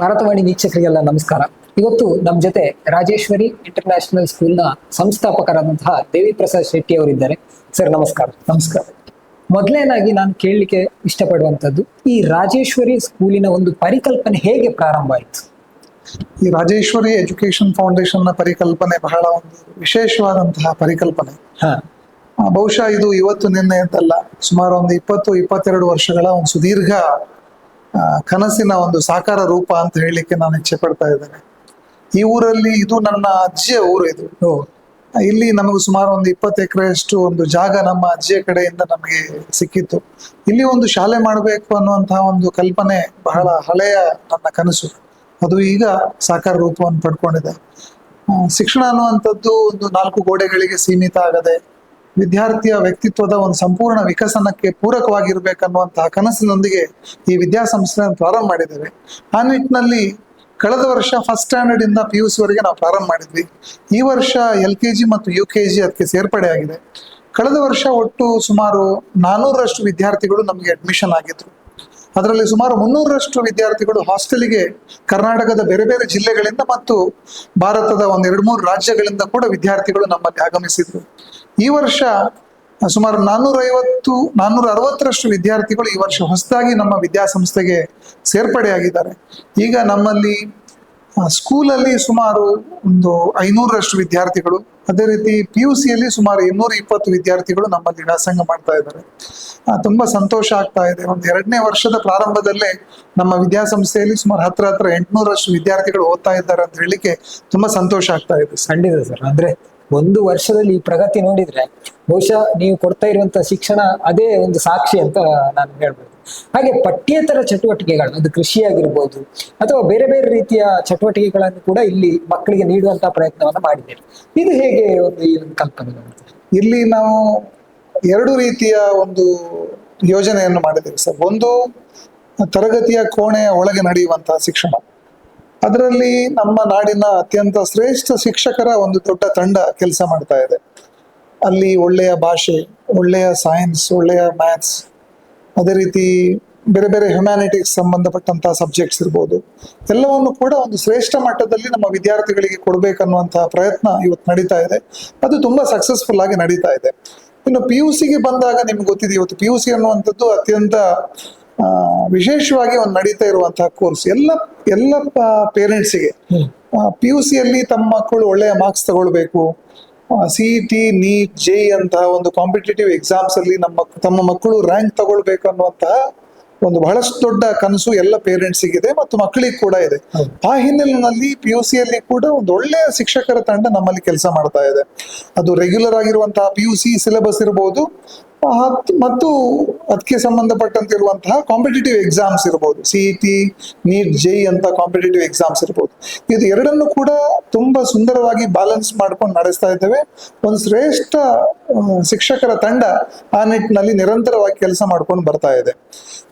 ಭಾರತವಾಣಿ ವೀಕ್ಷಕರಿಗೆಲ್ಲ ನಮಸ್ಕಾರ. ಇವತ್ತು ನಮ್ಮ ಜೊತೆ ರಾಜೇಶ್ವರಿ ಇಂಟರ್ನ್ಯಾಷನಲ್ ಸ್ಕೂಲ್ನ ಸಂಸ್ಥಾಪಕರಾದಂತಹ ದೇವಿ ಪ್ರಸಾದ್ ಶೆಟ್ಟಿ ಅವರಿದ್ದಾರೆ. ಸರ್ ನಮಸ್ಕಾರ. ನಮಸ್ಕಾರ. ಮೊದಲನೇದಾಗಿ ನಾನು ಕೇಳಲಿಕ್ಕೆ ಇಷ್ಟಪಡುವಂಥದ್ದು, ಈ ರಾಜೇಶ್ವರಿ ಸ್ಕೂಲಿನ ಒಂದು ಪರಿಕಲ್ಪನೆ ಹೇಗೆ ಪ್ರಾರಂಭ ಆಯಿತು? ಈ ರಾಜೇಶ್ವರಿ ಎಜುಕೇಶನ್ ಫೌಂಡೇಶನ್ ನ ಪರಿಕಲ್ಪನೆ ಬಹಳ ಒಂದು ವಿಶೇಷವಾದಂತಹ ಪರಿಕಲ್ಪನೆ. ಬಹುಶಃ ಇದು ಇವತ್ತು ನಿನ್ನೆ ಅಂತಲ್ಲ, ಸುಮಾರು ಒಂದು 20-22 ವರ್ಷಗಳ ಒಂದು ಸುದೀರ್ಘ ಕನಸಿನ ಒಂದು ಸಾಕಾರ ರೂಪ ಅಂತ ಹೇಳಲಿಕ್ಕೆ ನಾನು ಇಚ್ಛೆ ಪಡ್ತಾ ಇದ್ದೇನೆ. ಈ ಊರಲ್ಲಿ ಇದು ನನ್ನ ಅಜ್ಜಿಯ ಊರು. ಇದು ಇಲ್ಲಿ ನಮಗೆ ಸುಮಾರು ಒಂದು 20 ಎಕರೆಯಷ್ಟು ಒಂದು ಜಾಗ ನಮ್ಮ ಅಜ್ಜಿಯ ಕಡೆಯಿಂದ ನಮಗೆ ಸಿಕ್ಕಿತ್ತು. ಇಲ್ಲಿ ಒಂದು ಶಾಲೆ ಮಾಡಬೇಕು ಅನ್ನುವಂತಹ ಒಂದು ಕಲ್ಪನೆ ಬಹಳ ಹಳೆಯ ನನ್ನ ಕನಸು. ಅದು ಈಗ ಸಾಕಾರ ರೂಪವನ್ನು ಪಡ್ಕೊಂಡಿದೆ. ಶಿಕ್ಷಣ ಅನ್ನುವಂಥದ್ದು ಒಂದು 4 ಗೋಡೆಗಳಿಗೆ ಸೀಮಿತ ಆಗದೆ ವಿದ್ಯಾರ್ಥಿಯ ವ್ಯಕ್ತಿತ್ವದ ಒಂದು ಸಂಪೂರ್ಣ ವಿಕಸನಕ್ಕೆ ಪೂರಕವಾಗಿರ್ಬೇಕನ್ನುವಂತಹ ಕನಸಿನೊಂದಿಗೆ ಈ ವಿದ್ಯಾಸಂಸ್ಥೆಯನ್ನು ಪ್ರಾರಂಭ ಮಾಡಿದ್ದೇವೆ. ಆ ನಿಟ್ಟಿನಲ್ಲಿ ಕಳೆದ ವರ್ಷ ಫಸ್ಟ್ ಸ್ಟ್ಯಾಂಡರ್ಡ್ ಇಂದ PUC ವರೆಗೆ ನಾವು ಪ್ರಾರಂಭ ಮಾಡಿದ್ವಿ. ಈ ವರ್ಷ LKG ಮತ್ತು UKG ಅದಕ್ಕೆ ಸೇರ್ಪಡೆ ಆಗಿದೆ. ಕಳೆದ ವರ್ಷ ಒಟ್ಟು ಸುಮಾರು 400ರಷ್ಟು ವಿದ್ಯಾರ್ಥಿಗಳು ನಮಗೆ ಅಡ್ಮಿಷನ್ ಆಗಿದ್ರು. ಅದರಲ್ಲಿ ಸುಮಾರು 300ರಷ್ಟು ವಿದ್ಯಾರ್ಥಿಗಳು ಹಾಸ್ಟೆಲಿಗೆ ಕರ್ನಾಟಕದ ಬೇರೆ ಬೇರೆ ಜಿಲ್ಲೆಗಳಿಂದ ಮತ್ತು ಭಾರತದ ಒಂದು 2-3 ರಾಜ್ಯಗಳಿಂದ ಕೂಡ ವಿದ್ಯಾರ್ಥಿಗಳು ನಮ್ಮಲ್ಲಿ ಆಗಮಿಸಿದ್ರು. ಈ ವರ್ಷ ಸುಮಾರು 460ರಷ್ಟು ವಿದ್ಯಾರ್ಥಿಗಳು ಈ ವರ್ಷ ಹೊಸದಾಗಿ ನಮ್ಮ ವಿದ್ಯಾಸಂಸ್ಥೆಗೆ ಸೇರ್ಪಡೆಯಾಗಿದ್ದಾರೆ. ಈಗ ನಮ್ಮಲ್ಲಿ ಸ್ಕೂಲಲ್ಲಿ ಸುಮಾರು ಒಂದು 500ರಷ್ಟು ವಿದ್ಯಾರ್ಥಿಗಳು, ಅದೇ ರೀತಿ PUCಯಲ್ಲಿ ಸುಮಾರು 220 ವಿದ್ಯಾರ್ಥಿಗಳು ನಮ್ಮಲ್ಲಿ ವ್ಯಾಸಂಗ ಮಾಡ್ತಾ ಇದ್ದಾರೆ. ತುಂಬಾ ಸಂತೋಷ ಆಗ್ತಾ ಇದೆ. ಒಂದು 2ನೇ ವರ್ಷದ ಪ್ರಾರಂಭದಲ್ಲೇ ನಮ್ಮ ವಿದ್ಯಾಸಂಸ್ಥೆಯಲ್ಲಿ ಸುಮಾರು 800ರಷ್ಟು ವಿದ್ಯಾರ್ಥಿಗಳು ಓದ್ತಾ ಇದ್ದಾರೆ ಅಂತ ಹೇಳಲಿಕ್ಕೆ ತುಂಬಾ ಸಂತೋಷ ಆಗ್ತಾ ಇದೆ. ಖಂಡಿತ ಸರ್. ಅಂದ್ರೆ ಒಂದು ವರ್ಷದಲ್ಲಿ ಈ ಪ್ರಗತಿ ನೋಡಿದ್ರೆ ಬಹುಶಃ ನೀವು ಕೊಡ್ತಾ ಇರುವಂತಹ ಶಿಕ್ಷಣ ಅದೇ ಒಂದು ಸಾಕ್ಷಿ ಅಂತ ನಾನು ಹೇಳ್ಬೋದು. ಹಾಗೆ ಪಠ್ಯೇತರ ಚಟುವಟಿಕೆಗಳು, ಅದು ಕೃಷಿ ಆಗಿರ್ಬೋದು ಅಥವಾ ಬೇರೆ ಬೇರೆ ರೀತಿಯ ಚಟುವಟಿಕೆಗಳನ್ನು ಕೂಡ ಇಲ್ಲಿ ಮಕ್ಕಳಿಗೆ ನೀಡುವಂತಹ ಪ್ರಯತ್ನವನ್ನ ಮಾಡಿದ್ದೇವೆ. ಇದು ಹೇಗೆ ಈ ಒಂದು ಕಲ್ಪನೆ? ಇಲ್ಲಿ ನಾವು 2 ರೀತಿಯ ಒಂದು ಯೋಜನೆಯನ್ನು ಮಾಡಿದ್ದೇವೆ ಸರ್. ಒಂದು ತರಗತಿಯ ಕೋಣೆಯ ಒಳಗೆ ನಡೆಯುವಂತಹ ಶಿಕ್ಷಣ. ಅದರಲ್ಲಿ ನಮ್ಮ ನಾಡಿನ ಅತ್ಯಂತ ಶ್ರೇಷ್ಠ ಶಿಕ್ಷಕರ ಒಂದು ದೊಡ್ಡ ತಂಡ ಕೆಲಸ ಮಾಡ್ತಾ ಇದೆ. ಅಲ್ಲಿ ಒಳ್ಳೆಯ ಭಾಷೆ, ಒಳ್ಳೆಯ ಸೈನ್ಸ್, ಒಳ್ಳೆಯ ಮ್ಯಾಥ್ಸ್, ಅದೇ ರೀತಿ ಬೇರೆ ಬೇರೆ ಹ್ಯುಮ್ಯಾನಿಟೀಸ್ ಸಂಬಂಧಪಟ್ಟಂತಹ ಸಬ್ಜೆಕ್ಟ್ಸ್ ಇರ್ಬೋದು, ಎಲ್ಲವನ್ನು ಕೂಡ ಒಂದು ಶ್ರೇಷ್ಠ ಮಟ್ಟದಲ್ಲಿ ನಮ್ಮ ವಿದ್ಯಾರ್ಥಿಗಳಿಗೆ ಕೊಡ್ಬೇಕನ್ನುವಂತಹ ಪ್ರಯತ್ನ ಇವತ್ತು ನಡೀತಾ ಇದೆ. ಅದು ತುಂಬಾ ಸಕ್ಸಸ್ಫುಲ್ ಆಗಿ ನಡೀತಾ ಇದೆ. ಇನ್ನು PUCಗೆ ಬಂದಾಗ ನಿಮ್ಗೆ ಗೊತ್ತಿದೆ, ಇವತ್ತು PUC ಅನ್ನುವಂಥದ್ದು ಅತ್ಯಂತ ವಿಶೇಷವಾಗಿ ಒಂದು ನಡೀತಾ ಇರುವಂತಹ ಕೋರ್ಸ್. ಎಲ್ಲ ಪೇರೆಂಟ್ಸಿಗೆ PUCಯಲ್ಲಿ ತಮ್ಮ ಮಕ್ಕಳು ಒಳ್ಳೆಯ ಮಾರ್ಕ್ಸ್ ತಗೊಳ್ಬೇಕು, CET, NEET, JEE ಅಂತಹ ಒಂದು ಕಾಂಪಿಟೇಟಿವ್ ಎಕ್ಸಾಮ್ಸ್ ಅಲ್ಲಿ ತಮ್ಮ ಮಕ್ಕಳು ರ್ಯಾಂಕ್ ತಗೊಳ್ಬೇಕು ಅನ್ನುವಂತಹ ಒಂದು ಬಹಳಷ್ಟು ದೊಡ್ಡ ಕನಸು ಎಲ್ಲ ಪೇರೆಂಟ್ಸಿಗಿದೆ ಮತ್ತು ಮಕ್ಕಳಿಗೆ ಕೂಡ ಇದೆ. ಆ ಹಿನ್ನೆಲೆಯಲ್ಲಿ PUCಯಲ್ಲಿ ಕೂಡ ಒಂದು ಒಳ್ಳೆಯ ಶಿಕ್ಷಕರ ತಂಡ ನಮ್ಮಲ್ಲಿ ಕೆಲಸ ಮಾಡ್ತಾ ಇದೆ. ಅದು ರೆಗ್ಯುಲರ್ ಆಗಿರುವಂತಹ PUC ಸಿಲೆಬಸ್ ಇರಬಹುದು ಮತ್ತು ಅದಕ್ಕೆ ಸಂಬಂಧಪಟ್ಟಂತಿರುವಂತಹ ಕಾಂಪಿಟೇಟಿವ್ ಎಕ್ಸಾಮ್ಸ್ ಇರ್ಬೋದು, CET, NEET, JEE ಅಂತ ಕಾಂಪಿಟೇಟಿವ್ ಎಕ್ಸಾಮ್ಸ್ ಇರ್ಬೋದು. ಇದು ಎರಡನ್ನು ಕೂಡ ತುಂಬಾ ಸುಂದರವಾಗಿ ಬ್ಯಾಲೆನ್ಸ್ ಮಾಡ್ಕೊಂಡು ನಡೆಸ್ತಾ ಇದ್ದೇವೆ. ಒಂದು ಶ್ರೇಷ್ಠ ಶಿಕ್ಷಕರ ತಂಡ ಆ ನಿಟ್ಟಿನಲ್ಲಿ ನಿರಂತರವಾಗಿ ಕೆಲಸ ಮಾಡ್ಕೊಂಡು ಬರ್ತಾ ಇದೆ.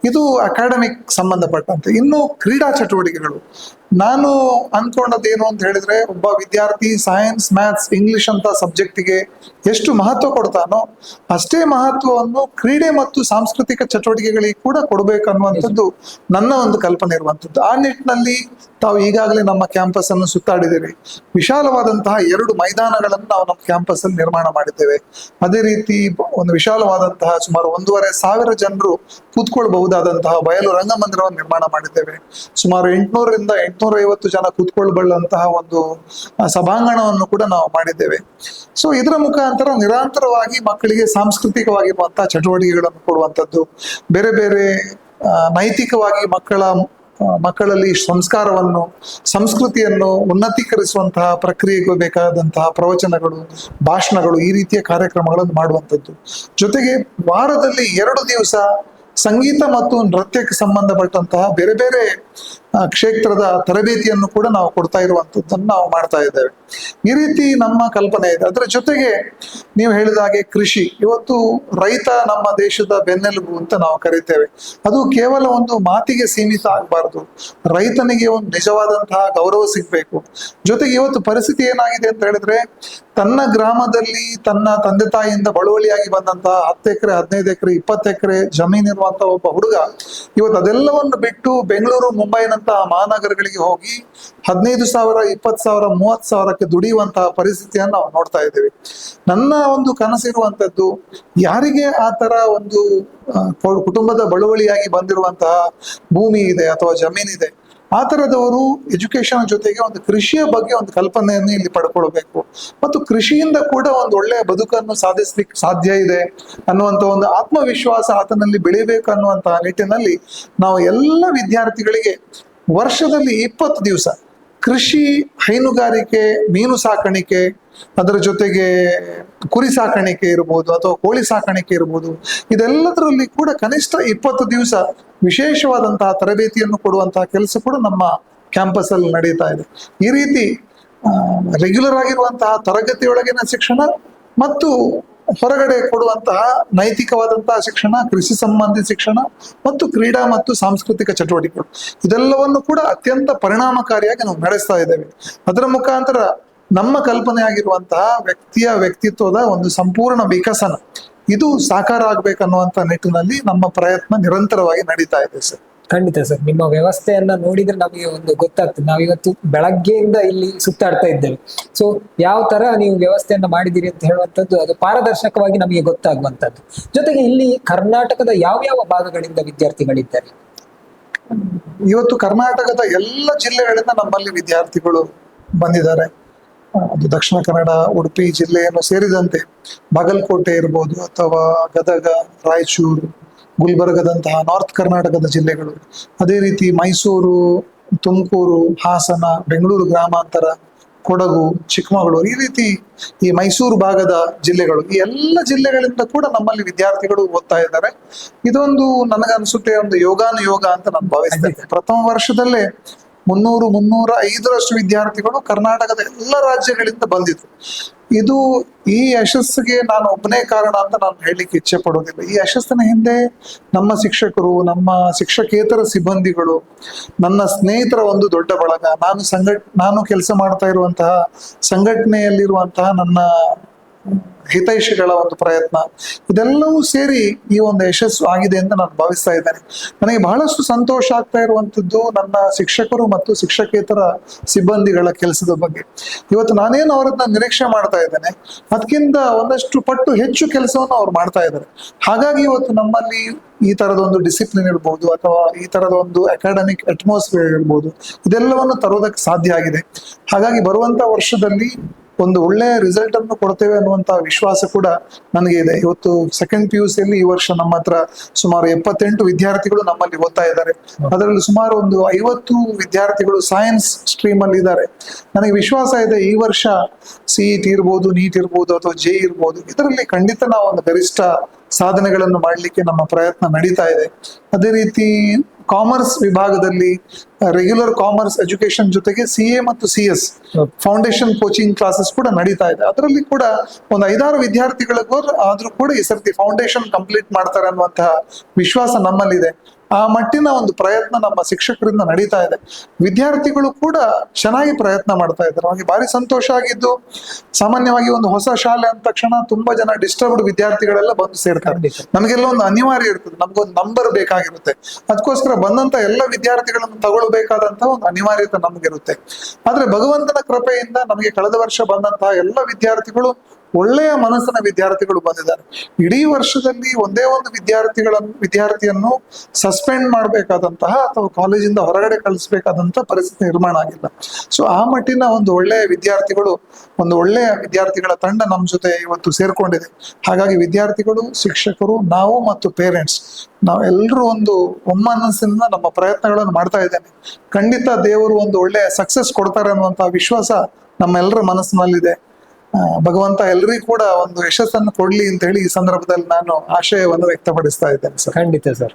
ಇದು ಅಕಾಡೆಮಿಕ್ ಸಂಬಂಧಪಟ್ಟಂತೆ. ಇನ್ನು ಕ್ರೀಡಾ ಚಟುವಟಿಕೆಗಳು, ನಾನು ಅನ್ಕೊಂಡದ್ದೇನು ಅಂತ ಹೇಳಿದ್ರೆ, ಒಬ್ಬ ವಿದ್ಯಾರ್ಥಿ ಸೈನ್ಸ್, ಮ್ಯಾಥ್ಸ್, ಇಂಗ್ಲಿಷ್ ಅಂತ ಸಬ್ಜೆಕ್ಟಿಗೆ ಎಷ್ಟು ಮಹತ್ವ ಕೊಡ್ತಾನೋ ಅಷ್ಟೇ ಮಹತ್ವವನ್ನು ಕ್ರೀಡೆ ಮತ್ತು ಸಾಂಸ್ಕೃತಿಕ ಚಟುವಟಿಕೆಗಳಿಗೆ ಕೂಡ ಕೊಡ್ಬೇಕು ಅನ್ನುವಂಥದ್ದು ನನ್ನ ಒಂದು ಕಲ್ಪನೆ ಇರುವಂಥದ್ದು. ಆ ನಿಟ್ಟಿನಲ್ಲಿ ತಾವು ಈಗಾಗಲೇ ನಮ್ಮ ಕ್ಯಾಂಪಸ್ ಅನ್ನು ಸುತ್ತಾಡಿದ್ದೇವೆ. ವಿಶಾಲವಾದಂತಹ 2 ಮೈದಾನಗಳನ್ನು ನಾವು ನಮ್ಮ ಕ್ಯಾಂಪಸ್ ಅಲ್ಲಿ ನಿರ್ಮಾಣ ಮಾಡಿದ್ದೇವೆ. ಅದೇ ರೀತಿ ಒಂದು ವಿಶಾಲವಾದಂತಹ ಸುಮಾರು 1,500 ಜನರು ಕೂತ್ಕೊಳ್ಬಹುದಾದಂತಹ ಬಯಲು ರಂಗಮಂದಿರವನ್ನು ನಿರ್ಮಾಣ ಮಾಡಿದ್ದೇವೆ. ಸುಮಾರು 800ರಿಂದ 850 ಜನ ಕೂತ್ಕೊಳ್ಬಲ್ಲಂತಹ ಒಂದು ಸಭಾಂಗಣವನ್ನು ಕೂಡ ನಾವು ಮಾಡಿದ್ದೇವೆ. ಸೊ ಇದರ ಮುಖಾಂತರ ನಿರಂತರವಾಗಿ ಮಕ್ಕಳಿಗೆ ಸಾಂಸ್ಕೃತಿಕವಾಗಿರುವಂತಹ ಚಟುವಟಿಕೆಗಳನ್ನು ಕೊಡುವಂಥದ್ದು, ಬೇರೆ ಬೇರೆ ನೈತಿಕವಾಗಿ ಮಕ್ಕಳಲ್ಲಿ ಸಂಸ್ಕಾರವನ್ನು, ಸಂಸ್ಕೃತಿಯನ್ನು ಉನ್ನತೀಕರಿಸುವಂತಹ ಪ್ರಕ್ರಿಯೆಗೂ ಬೇಕಾದಂತಹ ಪ್ರವಚನಗಳು, ಭಾಷಣಗಳು, ಈ ರೀತಿಯ ಕಾರ್ಯಕ್ರಮಗಳನ್ನು ಮಾಡುವಂಥದ್ದು. ಜೊತೆಗೆ ವಾರದಲ್ಲಿ 2 ದಿವಸ ಸಂಗೀತ ಮತ್ತು ನೃತ್ಯಕ್ಕೆ ಸಂಬಂಧಪಟ್ಟಂತಹ ಬೇರೆ ಬೇರೆ ಕ್ಷೇತ್ರದ ತರಬೇತಿಯನ್ನು ಕೂಡ ನಾವು ಕೊಡ್ತಾ ಇರುವಂತದ್ದನ್ನು ನಾವು ಮಾಡ್ತಾ ಇದ್ದೇವೆ. ಈ ರೀತಿ ನಮ್ಮ ಕಲ್ಪನೆ ಇದೆ. ಅದರ ಜೊತೆಗೆ ನೀವು ಹೇಳಿದ ಹಾಗೆ ಕೃಷಿ, ಇವತ್ತು ರೈತ ನಮ್ಮ ದೇಶದ ಬೆನ್ನೆಲುಬು ಅಂತ ನಾವು ಕರಿತೇವೆ. ಅದು ಕೇವಲ ಒಂದು ಮಾತಿಗೆ ಸೀಮಿತ ಆಗಬಾರ್ದು. ರೈತನಿಗೆ ಒಂದು ನಿಜವಾದಂತಹ ಗೌರವ ಸಿಗ್ಬೇಕು. ಜೊತೆಗೆ ಇವತ್ತು ಪರಿಸ್ಥಿತಿ ಏನಾಗಿದೆ ಅಂತ ಹೇಳಿದ್ರೆ, ತನ್ನ ಗ್ರಾಮದಲ್ಲಿ ತನ್ನ ತಂದೆ ತಾಯಿಯಿಂದ ಬಳುವಳಿಯಾಗಿ ಬಂದಂತಹ 10 ಎಕರೆ, 15 ಎಕರೆ, 20 ಎಕರೆ ಜಮೀನಿರುವಂತಹ ಒಬ್ಬ ಹುಡುಗ ಇವತ್ತು ಅದೆಲ್ಲವನ್ನು ಬಿಟ್ಟು ಬೆಂಗಳೂರು, ಮುಂಬೈನ ಇರುವಂತಹ ಮಹಾನಗರಗಳಿಗೆ ಹೋಗಿ 15,000, 20,000, 30,000ಕ್ಕೆ ದುಡಿಯುವಂತಹ ಪರಿಸ್ಥಿತಿಯನ್ನು ನಾವು ನೋಡ್ತಾ ಇದ್ದೇವೆ. ನನ್ನ ಒಂದು ಕನಸಿರುವಂತದ್ದು, ಯಾರಿಗೆ ಆ ತರ ಒಂದು ಕುಟುಂಬದ ಬಳುವಳಿಯಾಗಿ ಬಂದಿರುವಂತಹ ಭೂಮಿ ಇದೆ ಅಥವಾ ಜಮೀನಿದೆ, ಆ ತರದವರು ಎಜುಕೇಶನ್ ಜೊತೆಗೆ ಒಂದು ಕೃಷಿಯ ಬಗ್ಗೆ ಒಂದು ಕಲ್ಪನೆಯನ್ನು ಇಲ್ಲಿ ಪಡ್ಕೊಳ್ಬೇಕು ಮತ್ತು ಕೃಷಿಯಿಂದ ಕೂಡ ಒಂದು ಒಳ್ಳೆಯ ಬದುಕನ್ನು ಸಾಧಿಸ್ಲಿಕ್ಕೆ ಸಾಧ್ಯ ಇದೆ ಅನ್ನುವಂಥ ಒಂದು ಆತ್ಮವಿಶ್ವಾಸ ಆತನಲ್ಲಿ ಬೆಳಿಬೇಕು ಅನ್ನುವಂತಹ ನಿಟ್ಟಿನಲ್ಲಿ ನಾವು ಎಲ್ಲ ವಿದ್ಯಾರ್ಥಿಗಳಿಗೆ ವರ್ಷದಲ್ಲಿ 20 ದಿವಸ ಕೃಷಿ, ಹೈನುಗಾರಿಕೆ, ಮೀನು ಸಾಕಾಣಿಕೆ, ಅದರ ಜೊತೆಗೆ ಕುರಿ ಸಾಕಾಣಿಕೆ ಇರ್ಬೋದು ಅಥವಾ ಕೋಳಿ ಸಾಕಾಣಿಕೆ ಇರ್ಬೋದು, ಇದೆಲ್ಲದರಲ್ಲಿ ಕೂಡ ಕನಿಷ್ಠ 20 ದಿವಸ ವಿಶೇಷವಾದಂತಹ ತರಬೇತಿಯನ್ನು ಕೊಡುವಂತಹ ಕೆಲಸ ಕೂಡ ನಮ್ಮ ಕ್ಯಾಂಪಸ್ ಅಲ್ಲಿ ನಡೀತಾ ಇದೆ. ಈ ರೀತಿ ರೆಗ್ಯುಲರ್ ಆಗಿರುವಂತಹ ತರಗತಿಯೊಳಗಿನ ಶಿಕ್ಷಣ ಮತ್ತು ಹೊರಗಡೆ ಕೊಡುವಂತಹ ನೈತಿಕವಾದಂತಹ ಶಿಕ್ಷಣ, ಕೃಷಿ ಸಂಬಂಧಿ ಶಿಕ್ಷಣ ಮತ್ತು ಕ್ರೀಡಾ ಮತ್ತು ಸಾಂಸ್ಕೃತಿಕ ಚಟುವಟಿಕೆಗಳು, ಇದೆಲ್ಲವನ್ನು ಕೂಡ ಅತ್ಯಂತ ಪರಿಣಾಮಕಾರಿಯಾಗಿ ನಾವು ನಡೆಸ್ತಾ ಇದ್ದೇವೆ. ಅದರ ಮುಖಾಂತರ ನಮ್ಮ ಕಲ್ಪನೆ ಆಗಿರುವಂತಹ ವ್ಯಕ್ತಿಯ ವ್ಯಕ್ತಿತ್ವದ ಒಂದು ಸಂಪೂರ್ಣ ವಿಕಸನ ಇದು ಸಾಕಾರ ಆಗ್ಬೇಕನ್ನುವಂತ ನಿಟ್ಟಿನಲ್ಲಿ ನಮ್ಮ ಪ್ರಯತ್ನ ನಿರಂತರವಾಗಿ ನಡೀತಾ ಇದೆ ಸರ್. ಖಂಡಿತ ಸರ್, ನಿಮ್ಮ ವ್ಯವಸ್ಥೆಯನ್ನ ನೋಡಿದ್ರೆ ನಮಗೆ ಒಂದು ಗೊತ್ತಾಗ್ತದೆ. ನಾವಿವತ್ತು ಬೆಳಗ್ಗೆಯಿಂದ ಇಲ್ಲಿ ಸುತ್ತಾಡ್ತಾ ಇದ್ದೇವೆ. ಸೊ ಯಾವ ತರ ನೀವು ವ್ಯವಸ್ಥೆಯನ್ನ ಮಾಡಿದಿರಿ ಅಂತ ಹೇಳುವಂಥದ್ದು ಅದು ಪಾರದರ್ಶಕವಾಗಿ ನಮಗೆ ಗೊತ್ತಾಗುವಂಥದ್ದು. ಜೊತೆಗೆ ಇಲ್ಲಿ ಕರ್ನಾಟಕದ ಯಾವ ಭಾಗಗಳಿಂದ ವಿದ್ಯಾರ್ಥಿಗಳಿದ್ದಾರೆ? ಇವತ್ತು ಕರ್ನಾಟಕದ ಎಲ್ಲ ಜಿಲ್ಲೆಗಳಿಂದ ನಮ್ಮಲ್ಲಿ ವಿದ್ಯಾರ್ಥಿಗಳು ಬಂದಿದ್ದಾರೆ. ಅದು ದಕ್ಷಿಣ ಕನ್ನಡ, ಉಡುಪಿ ಜಿಲ್ಲೆಯನ್ನು ಸೇರಿದಂತೆ ಬಾಗಲಕೋಟೆ ಇರ್ಬೋದು ಅಥವಾ ಗದಗ, ರಾಯಚೂರು, ಗುಲ್ಬರ್ಗದಂತಹ ನಾರ್ತ್ ಕರ್ನಾಟಕದ ಜಿಲ್ಲೆಗಳು, ಅದೇ ರೀತಿ ಮೈಸೂರು, ತುಮಕೂರು, ಹಾಸನ, ಬೆಂಗಳೂರು ಗ್ರಾಮಾಂತರ, ಕೊಡಗು, ಚಿಕ್ಕಮಗಳೂರು, ಈ ರೀತಿ ಈ ಮೈಸೂರು ಭಾಗದ ಜಿಲ್ಲೆಗಳು, ಈ ಎಲ್ಲ ಜಿಲ್ಲೆಗಳಿಂದ ಕೂಡ ನಮ್ಮಲ್ಲಿ ವಿದ್ಯಾರ್ಥಿಗಳು ಓದ್ತಾ ಇದ್ದಾರೆ. ಇದೊಂದು ನನಗನ್ಸುತ್ತೆ ಒಂದು ಯೋಗಾನುಯೋಗ ಅಂತ ನಾನು ಭಾವಿಸ್ತೇನೆ. ಪ್ರಥಮ ವರ್ಷದಲ್ಲೇ 300-305ರಷ್ಟು ವಿದ್ಯಾರ್ಥಿಗಳು ಕರ್ನಾಟಕದ ಎಲ್ಲ ರಾಜ್ಯಗಳಿಂದ ಬಂದಿದ್ರು. ಇದು ಈ ಯಶಸ್ಸಿಗೆ ನಾನು ಒಬ್ಬನೇ ಕಾರಣ ಅಂತ ನಾನು ಹೇಳಲಿಕ್ಕೆ ಇಚ್ಛೆ ಪಡೋದಿಲ್ಲ. ಈ ಯಶಸ್ಸಿನ ಹಿಂದೆ ನಮ್ಮ ಶಿಕ್ಷಕರು, ನಮ್ಮ ಶಿಕ್ಷಕೇತರ ಸಿಬ್ಬಂದಿಗಳು, ನನ್ನ ಸ್ನೇಹಿತರ ಒಂದು ದೊಡ್ಡ ಬಳಗ, ನಾನು ಕೆಲಸ ಮಾಡ್ತಾ ಇರುವಂತಹ ಸಂಘಟನೆಯಲ್ಲಿರುವಂತಹ ನನ್ನ ಹಿತೈಷಿಗಳ ಒಂದು ಪ್ರಯತ್ನ, ಇದೆಲ್ಲವೂ ಸೇರಿ ಈ ಒಂದು ಯಶಸ್ಸು ಆಗಿದೆ ಅಂತ ನಾನು ಭಾವಿಸ್ತಾ ಇದ್ದೇನೆ. ನನಗೆ ಬಹಳಷ್ಟು ಸಂತೋಷ ಆಗ್ತಾ ಇರುವಂತದ್ದು ನನ್ನ ಶಿಕ್ಷಕರು ಮತ್ತು ಶಿಕ್ಷಕೇತರ ಸಿಬ್ಬಂದಿಗಳ ಕೆಲಸದ ಬಗ್ಗೆ. ಇವತ್ತು ನಾನೇನು ಅವರನ್ನ ನಿರೀಕ್ಷೆ ಮಾಡ್ತಾ ಇದ್ದೇನೆ ಅದಕ್ಕಿಂತ ಒಂದಷ್ಟು ಪಟ್ಟು ಹೆಚ್ಚು ಕೆಲಸವನ್ನು ಅವ್ರು ಮಾಡ್ತಾ ಇದ್ದಾರೆ. ಹಾಗಾಗಿ ಇವತ್ತು ನಮ್ಮಲ್ಲಿ ಈ ತರದೊಂದು ಡಿಸಿಪ್ಲಿನ್ ಇರ್ಬೋದು ಅಥವಾ ಈ ತರದ ಒಂದು ಅಕಾಡೆಮಿಕ್ ಅಟ್ಮಾಸ್ಫಿಯರ್ ಇರ್ಬೋದು, ಇದೆಲ್ಲವನ್ನು ತರೋದಕ್ಕೆ ಸಾಧ್ಯ ಆಗಿದೆ. ಹಾಗಾಗಿ ಬರುವಂತ ವರ್ಷದಲ್ಲಿ ಒಂದು ಒಳ್ಳೆಯ ರಿಸಲ್ಟ್ ಅನ್ನು ಕೊಡ್ತೇವೆ ಅನ್ನುವಂತಹ ವಿಶ್ವಾಸ ಕೂಡ ನನಗೆ ಇದೆ. ಇವತ್ತು ಸೆಕೆಂಡ್ PUC ಯಲ್ಲಿ ಈ ವರ್ಷ ನಮ್ಮ ಹತ್ರ ಸುಮಾರು 78 ವಿದ್ಯಾರ್ಥಿಗಳು ನಮ್ಮಲ್ಲಿ ಓದ್ತಾ ಇದ್ದಾರೆ. ಅದರಲ್ಲಿ ಸುಮಾರು ಒಂದು 50 ವಿದ್ಯಾರ್ಥಿಗಳು ಸೈನ್ಸ್ ಸ್ಟ್ರೀಮ್ ಅಲ್ಲಿ ಇದ್ದಾರೆ. ನನಗೆ ವಿಶ್ವಾಸ ಇದೆ ಈ ವರ್ಷ CET ಇರ್ಬೋದು, ನೀಟ್ ಇರ್ಬೋದು ಅಥವಾ JEE ಇರ್ಬೋದು, ಇದರಲ್ಲಿ ಖಂಡಿತ ನಾವು ಒಂದು ಗರಿಷ್ಠ ಸಾಧನೆಗಳನ್ನು ಮಾಡಲಿಕ್ಕೆ ನಮ್ಮ ಪ್ರಯತ್ನ ನಡೀತಾ ಇದೆ. ಅದೇ ರೀತಿ ಕಾಮರ್ಸ್ ವಿಭಾಗದಲ್ಲಿ ರೆಗ್ಯುಲರ್ ಕಾಮರ್ಸ್ ಎಜುಕೇಶನ್ ಜೊತೆಗೆ CA ಮತ್ತು CS ಫೌಂಡೇಶನ್ ಕೋಚಿಂಗ್ ಕ್ಲಾಸಸ್ ಕೂಡ ನಡೀತಾ ಇದೆ. ಅದರಲ್ಲಿ ಕೂಡ ಒಂದು 5-6 ವಿದ್ಯಾರ್ಥಿಗಳಿಗೂ ಆದ್ರೂ ಕೂಡ ಈ ಸರ್ತಿ ಫೌಂಡೇಶನ್ ಕಂಪ್ಲೀಟ್ ಮಾಡ್ತಾರೆ ಅನ್ನುವಂತಹ ವಿಶ್ವಾಸ ನಮ್ಮಲ್ಲಿದೆ. ಆ ಮಟ್ಟಿನ ಒಂದು ಪ್ರಯತ್ನ ನಮ್ಮ ಶಿಕ್ಷಕರಿಂದ ನಡೀತಾ ಇದೆ. ವಿದ್ಯಾರ್ಥಿಗಳು ಕೂಡ ಚೆನ್ನಾಗಿ ಪ್ರಯತ್ನ ಮಾಡ್ತಾ ಇದ್ದಾರೆ. ನನಗೆ ಭಾರಿ ಸಂತೋಷ ಆಗಿದ್ದು, ಸಾಮಾನ್ಯವಾಗಿ ಒಂದು ಹೊಸ ಶಾಲೆ ಅಂದ ತಕ್ಷಣ ತುಂಬಾ ಜನ ಡಿಸ್ಟರ್ಬ್ಡ್ ವಿದ್ಯಾರ್ಥಿಗಳೆಲ್ಲ ಬಂದು ಸೇರ್ತಾರೆ. ನಮಗೆಲ್ಲ ಒಂದು ಅನಿವಾರ್ಯ ಇರ್ತದೆ, ನಮ್ಗೊಂದು ನಂಬರ್ ಬೇಕಾಗಿರುತ್ತೆ. ಅದಕ್ಕೋಸ್ಕರ ಬಂದಂತ ಎಲ್ಲ ವಿದ್ಯಾರ್ಥಿಗಳನ್ನು ತಗೊಳ್ಬೇಕಾದಂತಹ ಒಂದು ಅನಿವಾರ್ಯತೆ ನಮಗಿರುತ್ತೆ. ಆದ್ರೆ ಭಗವಂತನ ಕೃಪೆಯಿಂದ ನಮಗೆ ಕಳೆದ ವರ್ಷ ಬಂದಂತಹ ಎಲ್ಲ ವಿದ್ಯಾರ್ಥಿಗಳು ಒಳ್ಳೆಯ ಮನಸ್ಸಿನ ವಿದ್ಯಾರ್ಥಿಗಳು ಬಂದಿದ್ದಾರೆ. ಇಡೀ ವರ್ಷದಲ್ಲಿ ಒಂದೇ ಒಂದು ವಿದ್ಯಾರ್ಥಿಯನ್ನು ಸಸ್ಪೆಂಡ್ ಮಾಡಬೇಕಾದಂತಹ ಅಥವಾ ಕಾಲೇಜಿಂದ ಹೊರಗಡೆ ಕಳಿಸ್ಬೇಕಾದಂತಹ ಪರಿಸ್ಥಿತಿ ನಿರ್ಮಾಣ ಆಗಿಲ್ಲ. ಸೊ ಆ ಮಟ್ಟಿನ ಒಂದು ಒಳ್ಳೆಯ ವಿದ್ಯಾರ್ಥಿಗಳು, ಒಂದು ಒಳ್ಳೆಯ ವಿದ್ಯಾರ್ಥಿಗಳ ತಂಡ ನಮ್ಮ ಜೊತೆ ಇವತ್ತು ಸೇರ್ಕೊಂಡಿದೆ. ಹಾಗಾಗಿ ವಿದ್ಯಾರ್ಥಿಗಳು, ಶಿಕ್ಷಕರು, ನಾವು ಮತ್ತು ಪೇರೆಂಟ್ಸ್ ನಾವೆಲ್ಲರೂ ಒಂದು ಒಮ್ಮನಸ್ಸಿನಿಂದ ನಮ್ಮ ಪ್ರಯತ್ನಗಳನ್ನು ಮಾಡ್ತಾ ಇದ್ದೇನೆ. ಖಂಡಿತ ದೇವರು ಒಂದು ಒಳ್ಳೆಯ ಸಕ್ಸಸ್ ಕೊಡ್ತಾರೆ ಅನ್ನುವಂತಹ ವಿಶ್ವಾಸ ನಮ್ಮೆಲ್ಲರ ಮನಸ್ಸಿನಲ್ಲಿದೆ. ಭಗವಂತ ಎಲ್ರಿಗೂ ಕೂಡ ಒಂದು ಯಶಸ್ಸನ್ನು ಕೊಡ್ಲಿ ಅಂತ ಹೇಳಿ ಈ ಸಂದರ್ಭದಲ್ಲಿ ನಾನು ಆಶಯವನ್ನು ವ್ಯಕ್ತಪಡಿಸ್ತಾ ಇದ್ದೇನೆ ಸರ್. ಖಂಡಿತ ಸರ್.